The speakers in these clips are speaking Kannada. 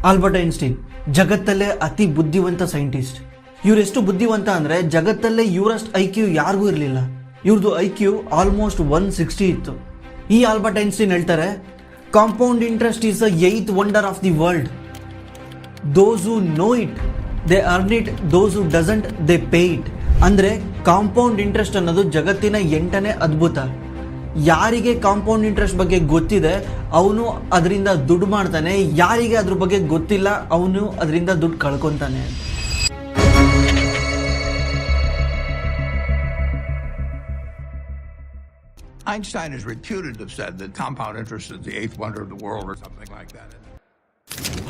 ಆಲ್ಬರ್ಟ್ ಐನ್ಸ್ಟೀನ್ ಜಗತ್ತಲ್ಲೇ ಅತಿ ಬುದ್ಧಿವಂತ ಸೈಂಟಿಸ್ಟ್. ಇವರೆಷ್ಟು ಬುದ್ಧಿವಂತ ಅಂದರೆ ಜಗತ್ತಲ್ಲೇ ಇವರಷ್ಟು IQ ಯಾರಿಗೂ ಇರಲಿಲ್ಲ. ಇವ್ರದ್ದು IQ ಆಲ್ಮೋಸ್ಟ್ 160 ಇತ್ತು. ಈ ಆಲ್ಬರ್ಟ್ ಐನ್ಸ್ಟೀನ್ ಹೇಳ್ತಾರೆ, compound interest is the 8th wonder of the world. Those who know it they earn it, those who doesn't they pay it. ಅಂದರೆ ಕಾಂಪೌಂಡ್ ಇಂಟ್ರೆಸ್ಟ್ ಅನ್ನೋದು ಜಗತ್ತಿನ 8ನೇ ಅದ್ಭುತ. ಯಾರಿಗೆ ಕಾಂಪೌಂಡ್ ಇಂಟ್ರೆಸ್ಟ್ ಬಗ್ಗೆ ಗೊತ್ತಿದೆ ಅವನು ಅದರಿಂದ ದುಡ್ಡು ಮಾಡ್ತಾನೆ, ಯಾರಿಗೆ ಅದ್ರ ಬಗ್ಗೆ ಗೊತ್ತಿಲ್ಲ ಅವನು ಅದರಿಂದ ದುಡ್ಡು ಕಳ್ಕೊತಾನೆ. Einstein is reputed to have said that compound interest is the 8th wonder of the world or something like that.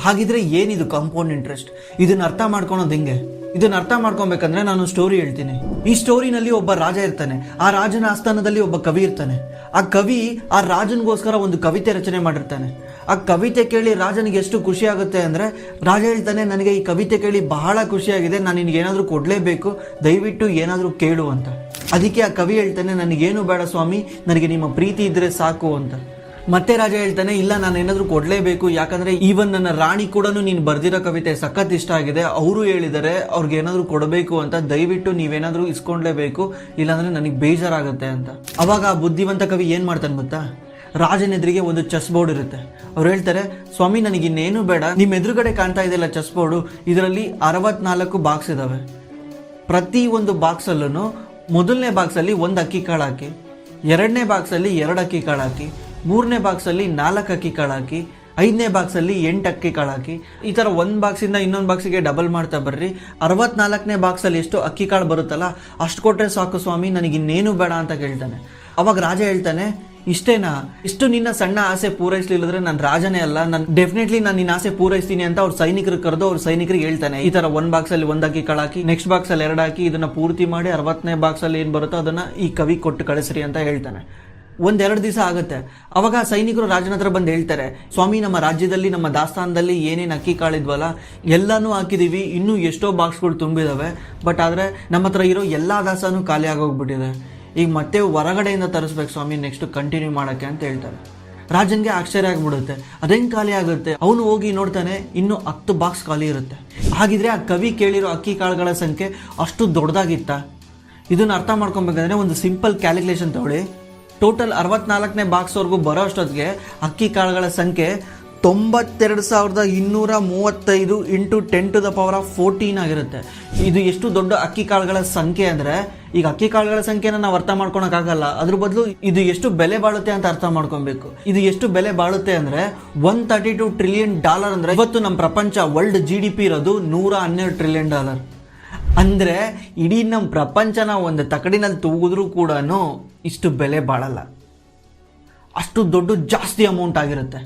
ಹಾಗಿದ್ರೆ ಏನಿದು ಕಾಂಪೌಂಡ್ ಇಂಟ್ರೆಸ್ಟ್? ಇದನ್ನ ಅರ್ಥ ಮಾಡ್ಕೊಳೋದು ಹೆಂಗೆ? ಇದನ್ನ ಅರ್ಥ ಮಾಡ್ಕೊಬೇಕಂದ್ರೆ ನಾನು ಸ್ಟೋರಿ ಹೇಳ್ತೀನಿ. ಈ ಸ್ಟೋರಿನಲ್ಲಿ ಒಬ್ಬ ರಾಜ ಇರ್ತಾನೆ. ಆ ರಾಜನ ಆಸ್ಥಾನದಲ್ಲಿ ಒಬ್ಬ ಕವಿ ಇರ್ತಾನೆ. ಆ ಕವಿ ಆ ರಾಜನಿಗೋಸ್ಕರ ಒಂದು ಕವಿತೆ ರಚನೆ ಮಾಡಿರ್ತಾನೆ. ಆ ಕವಿತೆ ಕೇಳಿ ರಾಜನಿಗೆ ಎಷ್ಟು ಖುಷಿ ಆಗುತ್ತೆ ಅಂದರೆ, ರಾಜ ಹೇಳ್ತಾನೆ, ನನಗೆ ಈ ಕವಿತೆ ಕೇಳಿ ಬಹಳ ಖುಷಿಯಾಗಿದೆ, ನಾನು ನಿನಗೆ ಏನಾದರೂ ಕೊಡಲೇಬೇಕು, ದಯವಿಟ್ಟು ಏನಾದರೂ ಕೇಳು ಅಂತ. ಅದಕ್ಕೆ ಆ ಕವಿ ಹೇಳ್ತಾನೆ, ನನಗೇನು ಬೇಡ ಸ್ವಾಮಿ, ನನಗೆ ನಿಮ್ಮ ಪ್ರೀತಿ ಇದ್ದರೆ ಸಾಕು ಅಂತ. ಮತ್ತೆ ರಾಜ ಹೇಳ್ತಾನೆ, ಇಲ್ಲ ನಾನು ಏನಾದರೂ ಕೊಡಲೇಬೇಕು, ಯಾಕಂದರೆ ಈವನ್ ನನ್ನ ರಾಣಿ ಕೂಡ ನೀನು ಬರೆದಿರೋ ಕವಿತೆ ಸಖತ್ ಇಷ್ಟ ಆಗಿದೆ, ಅವರು ಹೇಳಿದ್ದಾರೆ ಅವ್ರಿಗೆ ಏನಾದರೂ ಕೊಡಬೇಕು ಅಂತ, ದಯವಿಟ್ಟು ನೀವೇನಾದರೂ ಇಸ್ಕೊಂಡ್ಲೇಬೇಕು, ಇಲ್ಲಾಂದರೆ ನನಗೆ ಬೇಜಾರಾಗುತ್ತೆ ಅಂತ. ಅವಾಗ ಆ ಬುದ್ಧಿವಂತ ಕವಿ ಏನು ಮಾಡ್ತಾನೆ ಗೊತ್ತಾ? ರಾಜನ ಎದುರಿಗೆ ಒಂದು ಚೆಸ್ ಬೋರ್ಡ್ ಇರುತ್ತೆ. ಅವ್ರು ಹೇಳ್ತಾರೆ, ಸ್ವಾಮಿ ನನಗಿನ್ನೇನು ಬೇಡ, ನಿಮ್ಮ ಎದುರುಗಡೆ ಕಾಣ್ತಾ ಇದೆಯಲ್ಲ ಚೆಸ್ ಬೋರ್ಡು, ಇದರಲ್ಲಿ 64 ಬಾಕ್ಸ್ ಇದ್ದಾವೆ. ಪ್ರತಿ ಒಂದು ಬಾಕ್ಸಲ್ಲೂ ಮೊದಲನೇ ಬಾಕ್ಸಲ್ಲಿ 1 ಅಕ್ಕಿ ಕಾಳು ಹಾಕಿ, 2ನೇ ಬಾಕ್ಸಲ್ಲಿ 2 ಅಕ್ಕಿ ಕಾಳು ಹಾಕಿ, 3ನೇ ಬಾಕ್ಸಲ್ಲಿ 4 ಅಕ್ಕಿ ಕಾಳು ಹಾಕಿ, 5ನೇ ಬಾಕ್ಸಲ್ಲಿ 8 ಅಕ್ಕಿ ಕಾಳು ಹಾಕಿ, ಈ ಥರ ಒಂದು ಬಾಕ್ಸಿಂದ ಇನ್ನೊಂದು ಬಾಕ್ಸಿಗೆ ಡಬಲ್ ಮಾಡ್ತಾ ಬರ್ರಿ. 64ನೇ ಬಾಕ್ಸಲ್ಲಿ ಎಷ್ಟು ಅಕ್ಕಿ ಕಾಳು ಬರುತ್ತಲ್ಲ ಅಷ್ಟು ಕೊಟ್ಟರೆ ಸಾಕು ಸ್ವಾಮಿ, ನನಗಿನ್ನೇನು ಬೇಡ ಅಂತ ಕೇಳ್ತಾನೆ. ಅವಾಗ ರಾಜ ಹೇಳ್ತಾನೆ, ಇಷ್ಟೇನಾ? ಇಷ್ಟು ನಿನ್ನ ಸಣ್ಣ ಆಸೆ ಪೂರೈಸಲಿಲ್ಲದ್ರೆ ನಾನು ರಾಜನೇ ಅಲ್ಲ, ನಾನು ಡೆಫಿನೆಟ್ಲಿ ನಾನು ನಿನ್ನ ಆಸೆ ಪೂರೈಸ್ತೀನಿ ಅಂತ ಅವ್ರ ಸೈನಿಕರಿಗೆ ಕರೆದು ಅವ್ರ ಸೈನಿಕರಿಗೆ ಹೇಳ್ತಾನೆ, ಈ ಥರ 1 ಬಾಕ್ಸಲ್ಲಿ 1 ಅಕ್ಕಿ ಕಾಳು ಹಾಕಿ, ನೆಕ್ಸ್ಟ್ ಬಾಕ್ಸಲ್ಲಿ 2 ಹಾಕಿ, ಇದನ್ನು ಪೂರ್ತಿ ಮಾಡಿ 60ನೇ ಬಾಕ್ಸಲ್ಲಿ ಏನು ಬರುತ್ತೋ ಅದನ್ನು ಈ ಕವಿ ಕೊಟ್ಟು ಕಳಿಸ್ರಿ ಅಂತ ಹೇಳ್ತಾನೆ. 1-2 ದಿವಸ ಆಗುತ್ತೆ. ಅವಾಗ ಸೈನಿಕರು ರಾಜನ ಹತ್ರ ಬಂದು ಹೇಳ್ತಾರೆ, ಸ್ವಾಮಿ ನಮ್ಮ ರಾಜ್ಯದಲ್ಲಿ ನಮ್ಮ ದಾಸ್ತಾನದಲ್ಲಿ ಏನೇನು ಅಕ್ಕಿ ಕಾಳಿದ್ವಲ್ಲ ಎಲ್ಲನೂ ಹಾಕಿದ್ದೀವಿ, ಇನ್ನೂ ಎಷ್ಟೋ ಬಾಕ್ಸ್ಗಳು ತುಂಬಿದಾವೆ, ಬಟ್ ಆದರೆ ನಮ್ಮ ಹತ್ರ ಇರೋ ಎಲ್ಲ ದಾಸ್ತಾನು ಖಾಲಿ ಆಗೋಗ್ಬಿಟ್ಟಿದೆ, ಈಗ ಮತ್ತೆ ಹೊರಗಡೆಯಿಂದ ತರಿಸ್ಬೇಕು ಸ್ವಾಮಿ ನೆಕ್ಸ್ಟ್ ಕಂಟಿನ್ಯೂ ಮಾಡೋಕ್ಕೆ ಅಂತ ಹೇಳ್ತಾರೆ. ರಾಜನ್ಗೆ ಆಶ್ಚರ್ಯ ಆಗಿಬಿಡುತ್ತೆ, ಅದೇನು ಖಾಲಿ ಆಗುತ್ತೆ? ಅವನು ಹೋಗಿ ನೋಡ್ತಾನೆ, ಇನ್ನೂ 10 ಬಾಕ್ಸ್ ಖಾಲಿ ಇರುತ್ತೆ. ಹಾಗಿದ್ರೆ ಆ ಕವಿ ಕೇಳಿರೋ ಅಕ್ಕಿ ಕಾಳುಗಳ ಸಂಖ್ಯೆ ಅಷ್ಟು ದೊಡ್ಡದಾಗಿತ್ತ? ಇದನ್ನು ಅರ್ಥ ಮಾಡ್ಕೊಬೇಕಂದ್ರೆ ಒಂದು ಸಿಂಪಲ್ ಕ್ಯಾಲ್ಕುಲೇಷನ್ ತಗೊಳ್ಳಿ. ಟೋಟಲ್ 64ನೇ ಬಾಕ್ಸ್ವರೆಗೂ ಬರೋ ಅಷ್ಟೊತ್ತಿಗೆ ಅಕ್ಕಿ ಕಾಳುಗಳ ಸಂಖ್ಯೆ 92,235 ಇಂಟು 10⁻14 ಆಗಿರುತ್ತೆ. ಇದು ಎಷ್ಟು ದೊಡ್ಡ ಅಕ್ಕಿ ಕಾಳುಗಳ ಸಂಖ್ಯೆ ಅಂದರೆ, ಈಗ ಅಕ್ಕಿ ಕಾಳುಗಳ ಸಂಖ್ಯೆನ ನಾವು ಅರ್ಥ ಮಾಡ್ಕೊಳಕ್ಕಾಗಲ್ಲ, ಅದ್ರ ಬದಲು ಇದು ಎಷ್ಟು ಬೆಲೆ ಬಾಳುತ್ತೆ ಅಂತ ಅರ್ಥ ಮಾಡ್ಕೊಬೇಕು. ಇದು ಎಷ್ಟು ಬೆಲೆ ಬಾಳುತ್ತೆ ಅಂದರೆ $132 ಟ್ರಿಲಿಯನ್ ಅಂದರೆ ಇವತ್ತು ನಮ್ಮ ಪ್ರಪಂಚ ವರ್ಲ್ಡ್ GDP ಇರೋದು $112 ಟ್ರಿಲಿಯನ್. ಅಂದರೆ ಇಡೀ ನಮ್ಮ ಪ್ರಪಂಚನ ಒಂದು ತಕಡಿನಲ್ಲಿ ತೂಗಿದ್ರೂ ಕೂಡ ಇಷ್ಟು ಬೆಲೆ ಬಾಳಲ್ಲ, ಅಷ್ಟು ದೊಡ್ಡ ಜಾಸ್ತಿ ಅಮೌಂಟ್ ಆಗಿರುತ್ತೆ.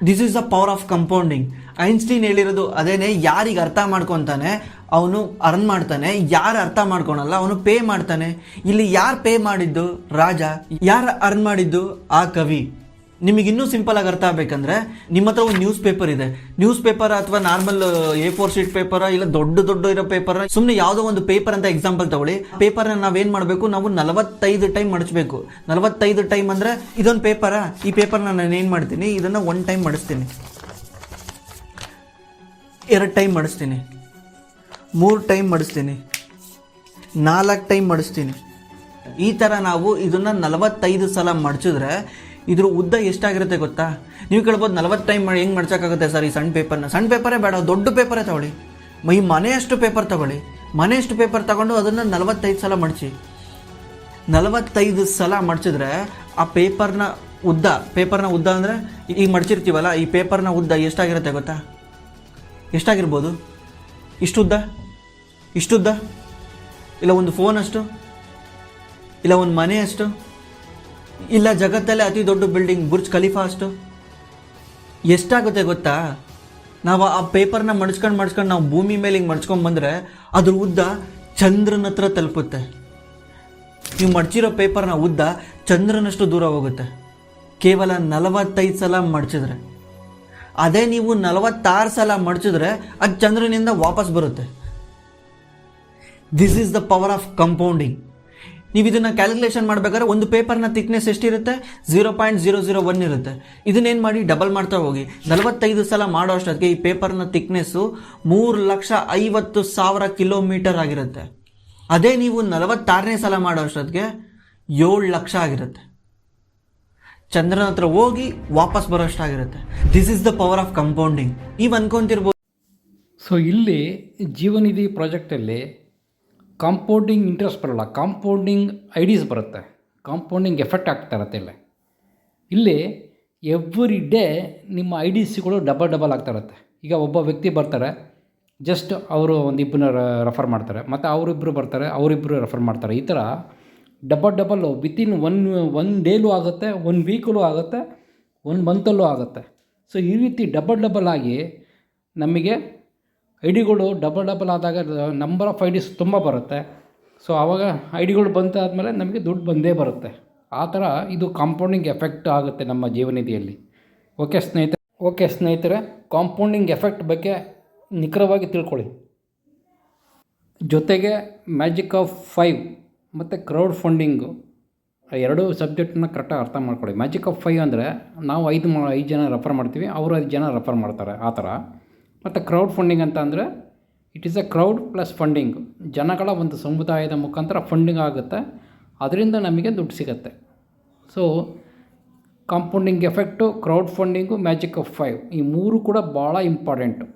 This is the power of compounding. Einstein ಹೇಳಿರೋದು ಅದೇನೆ, ಯಾರಿಗೆ ಅರ್ಥ ಮಾಡ್ಕೊತಾನೆ ಅವನು ಅರ್ನ್ ಮಾಡ್ತಾನೆ, ಯಾರು ಅರ್ಥ ಮಾಡ್ಕೊಳಲ್ಲ ಅವನು ಪೇ ಮಾಡ್ತಾನೆ. ಇಲ್ಲಿ ಯಾರು ಪೇ ಮಾಡಿದ್ದು? ರಾಜ. ಯಾರು ಅರ್ನ್ ಮಾಡಿದ್ದು? ಆ ಕವಿ. ನಿಮಗಿನ್ನೂ ಸಿಂಪಲ್ ಆಗಿ ಅರ್ಥ ಆಗಬೇಕಂದ್ರೆ, ನಿಮ್ಮ ಹತ್ರ ಒಂದು ನ್ಯೂಸ್ ಪೇಪರ್ ಇದೆ. ನ್ಯೂಸ್ ಪೇಪರ್ ಅಥವಾ ನಾರ್ಮಲ್ A4 ಶೀಟ್ ಪೇಪರ್, ಇಲ್ಲ ದೊಡ್ಡ ಇರೋ ಪೇಪರ್, ಸುಮ್ಮನೆ ಯಾವುದೋ ಒಂದು ಪೇಪರ್ ಅಂತ ಎಕ್ಸಾಂಪಲ್ ತಗೊಳ್ಳಿ. ಪೇಪರ್ನ ನಾವೇನು ಮಾಡಬೇಕು? ನಾವು 45 ಟೈಮ್ ಮಡಿಸ್ಬೇಕು. 45 ಟೈಮ್ ಅಂದರೆ ಇದೊಂದು ಪೇಪರಾ? ಈ ಪೇಪರ್ನ ನಾನು ಏನು ಮಾಡ್ತೀನಿ, ಇದನ್ನು 1 ಟೈಮ್ ಮಡಿಸ್ತೀನಿ, 2 ಟೈಮ್ ಮಡಿಸ್ತೀನಿ, 3 ಟೈಮ್ ಮಡಿಸ್ತೀನಿ, 4 ಟೈಮ್ ಮಡಿಸ್ತೀನಿ. ಈ ಥರ ನಾವು ಇದನ್ನು 45 ಸಲ ಮಡಿಸಿದ್ರೆ ಇದ್ರ ಉದ್ದ ಎಷ್ಟಾಗಿರುತ್ತೆ ಗೊತ್ತಾ? ನೀವು ಕೇಳ್ಬೋದು, 40 ಟೈಮ್ ಹೆಂಗೆ ಮಡ್ಸೋಕ್ಕಾಗುತ್ತೆ ಸರ್ ಈ ಸಣ್ಣ ಪೇಪರ್ನ? ಸಣ್ಣ ಪೇಪರೇ ಬೇಡ, ದೊಡ್ಡ ಪೇಪರೇ ತಗೊಳ್ಳಿ. ಈ ಮನೆಯಷ್ಟು ಪೇಪರ್ ತಗೊಳ್ಳಿ. ಮನೆಯಷ್ಟು ಪೇಪರ್ ತಗೊಂಡು ಅದನ್ನು 45 ಸಲ ಮಡಿಸಿ. 45 ಸಲ ಮಡಿಸಿದ್ರೆ ಆ ಪೇಪರ್ನ ಉದ್ದ ಅಂದರೆ ಈಗ ಮಡಿಸಿರ್ತೀವಲ್ಲ, ಈ ಪೇಪರ್ನ ಉದ್ದ ಎಷ್ಟಾಗಿರುತ್ತೆ ಗೊತ್ತಾ? ಎಷ್ಟಾಗಿರ್ಬೋದು? ಇಷ್ಟುದ್ದ? ಇಲ್ಲ ಒಂದು ಫೋನ್ ಅಷ್ಟು? ಇಲ್ಲ ಒಂದು ಮನೆ ಅಷ್ಟು? ಇಲ್ಲ ಜಗತ್ತಲ್ಲೇ ಅತಿ ದೊಡ್ಡ ಬಿಲ್ಡಿಂಗ್ ಬುರ್ಜ್ ಖಲೀಫಾ ಅಷ್ಟು? ಎಷ್ಟಾಗುತ್ತೆ ಗೊತ್ತಾ? ನಾವು ಆ ಪೇಪರ್ನ ಮಡ್ಸ್ಕೊಂಡು ನಾವು ಭೂಮಿ ಮೇಲೆ ಹಿಂಗೆ ಮಡ್ಸ್ಕೊಂಡು ಬಂದರೆ ಅದ್ರ ಉದ್ದ ಚಂದ್ರನ ಹತ್ರ ತಲುಪುತ್ತೆ. ನೀವು ಮಡ್ಚಿರೋ ಪೇಪರ್ನ ಉದ್ದ ಚಂದ್ರನಷ್ಟು ದೂರ ಹೋಗುತ್ತೆ, ಕೇವಲ 45 ಸಲ ಮಡ್ಚಿದ್ರೆ. ಅದೇ ನೀವು 46 ಸಲ ಮಡ್ಚಿದ್ರೆ ಅದು ಚಂದ್ರನಿಂದ ವಾಪಸ್ ಬರುತ್ತೆ. This is the power of compounding. ನೀವು ಇದನ್ನು ಕ್ಯಾಲ್ಕುಲೇಷನ್ ಮಾಡಬೇಕಾದ್ರೆ ಒಂದು ಪೇಪರ್ನ ಥಿಕ್ನೆಸ್ ಎಷ್ಟಿರುತ್ತೆ 0.001 ಇರುತ್ತೆ. ಇದನ್ನೇನು ಮಾಡಿ ಡಬಲ್ ಮಾಡ್ತಾ ಹೋಗಿ 45 ಸಲ ಮಾಡೋ ಅಷ್ಟೊತ್ತಿಗೆ ಈ ಪೇಪರ್ನ ಥಿಕ್ನೆಸ್ಸು 3,50,000 ಕಿಲೋಮೀಟರ್ ಆಗಿರುತ್ತೆ. ಅದೇ ನೀವು 46ನೇ ಸಲ ಮಾಡೋ ಅಷ್ಟೊತ್ತಿಗೆ 7 ಲಕ್ಷ ಆಗಿರುತ್ತೆ. ಚಂದ್ರನ ಹತ್ರ ಹೋಗಿ ವಾಪಸ್ ಬರೋಷ್ಟಾಗಿರುತ್ತೆ. This is the power of compounding. ನೀವು ಅನ್ಕೊಂತಿರ್ಬೋದು. ಸೊ ಇಲ್ಲಿ ಜೀವನಿಧಿ ಪ್ರಾಜೆಕ್ಟಲ್ಲಿ ಕಾಂಪೌಂಡಿಂಗ್ ಇಂಟ್ರೆಸ್ಟ್ ಬರೋಲ್ಲ, ಕಾಂಪೌಂಡಿಂಗ್ ಐಡಿಯಾಸ್ ಬರುತ್ತೆ, ಕಾಂಪೌಂಡಿಂಗ್ ಎಫೆಕ್ಟ್ ಆಗ್ತಾ ಇರುತ್ತೆ. ಇಲ್ಲಿ ಎವ್ರಿ ಡೇ ನಿಮ್ಮ ಐಡಿಯಾಸ್ಗಳು ಡಬಲ್ ಆಗ್ತಾ ಇರುತ್ತೆ. ಈಗ ಒಬ್ಬ ವ್ಯಕ್ತಿ ಬರ್ತಾರೆ, ಜಸ್ಟ್ ಅವರು ಒಂದಿಬ್ಬರನ್ನ ರೆಫರ್ ಮಾಡ್ತಾರೆ, ಮತ್ತು ಅವರಿಬ್ಬರು ಬರ್ತಾರೆ, ಅವರಿಬ್ಬರು ರೆಫರ್ ಮಾಡ್ತಾರೆ. ಈ ಥರ ಡಬಲ್ ವಿತಿನ್ ಒನ್ ಡೇಲೂ ಆಗುತ್ತೆ, 1 ವೀಕಲ್ಲೂ ಆಗುತ್ತೆ, 1 ಮಂತಲ್ಲೂ ಆಗುತ್ತೆ. ಸೊ ಈ ರೀತಿ ಡಬಲ್ ಆಗಿ ನಮಗೆ ಐಡಿಗಳು ಡಬಲ್ ಆದಾಗ ನಂಬರ್ ಆಫ್ ಐಡಿಸ್ ತುಂಬ ಬರುತ್ತೆ. ಸೊ ಆವಾಗ ಐಡಿಗಳು ಬಂತಾದಮೇಲೆ ನಮಗೆ ದುಡ್ಡು ಬಂದೇ ಬರುತ್ತೆ. ಆ ಥರ ಇದು ಕಾಂಪೌಂಡಿಂಗ್ ಎಫೆಕ್ಟ್ ಆಗುತ್ತೆ ನಮ್ಮ ಜೀವನಿಧಿಯಲ್ಲಿ. ಓಕೆ ಸ್ನೇಹಿತರೆ, ಕಾಂಪೌಂಡಿಂಗ್ ಎಫೆಕ್ಟ್ ಬಗ್ಗೆ ನಿಖರವಾಗಿ ತಿಳ್ಕೊಳ್ಳಿ. ಜೊತೆಗೆ ಮ್ಯಾಜಿಕ್ ಆಫ್ 5 ಮತ್ತು ಕ್ರೌಡ್ ಫಂಡಿಂಗು ಎರಡೂ ಸಬ್ಜೆಕ್ಟನ್ನ ಕರೆಕ್ಟಾಗಿ ಅರ್ಥ ಮಾಡ್ಕೊಳ್ಳಿ. ಮ್ಯಾಜಿಕ್ ಆಫ್ 5 ಅಂದರೆ ನಾವು 5 ಜನ ರೆಫರ್ ಮಾಡ್ತೀವಿ, ಅವರು 5 ಜನ ರೆಫರ್ ಮಾಡ್ತಾರೆ, ಆ ಥರ. ಮತ್ತು ಕ್ರೌಡ್ ಫಂಡಿಂಗ್ ಅಂತ ಅಂದರೆ it is a crowd plus funding. ಜನಗಳ ಒಂದು ಸಮುದಾಯದ ಮುಖಾಂತರ ಫಂಡಿಂಗ್ ಆಗುತ್ತೆ, ಅದರಿಂದ ನಮಗೆ ದುಡ್ಡು ಸಿಗುತ್ತೆ. So compounding effect, crowd funding, magic of 5 ಈ 3 ಕೂಡ ಭಾಳ ಇಂಪಾರ್ಟೆಂಟು.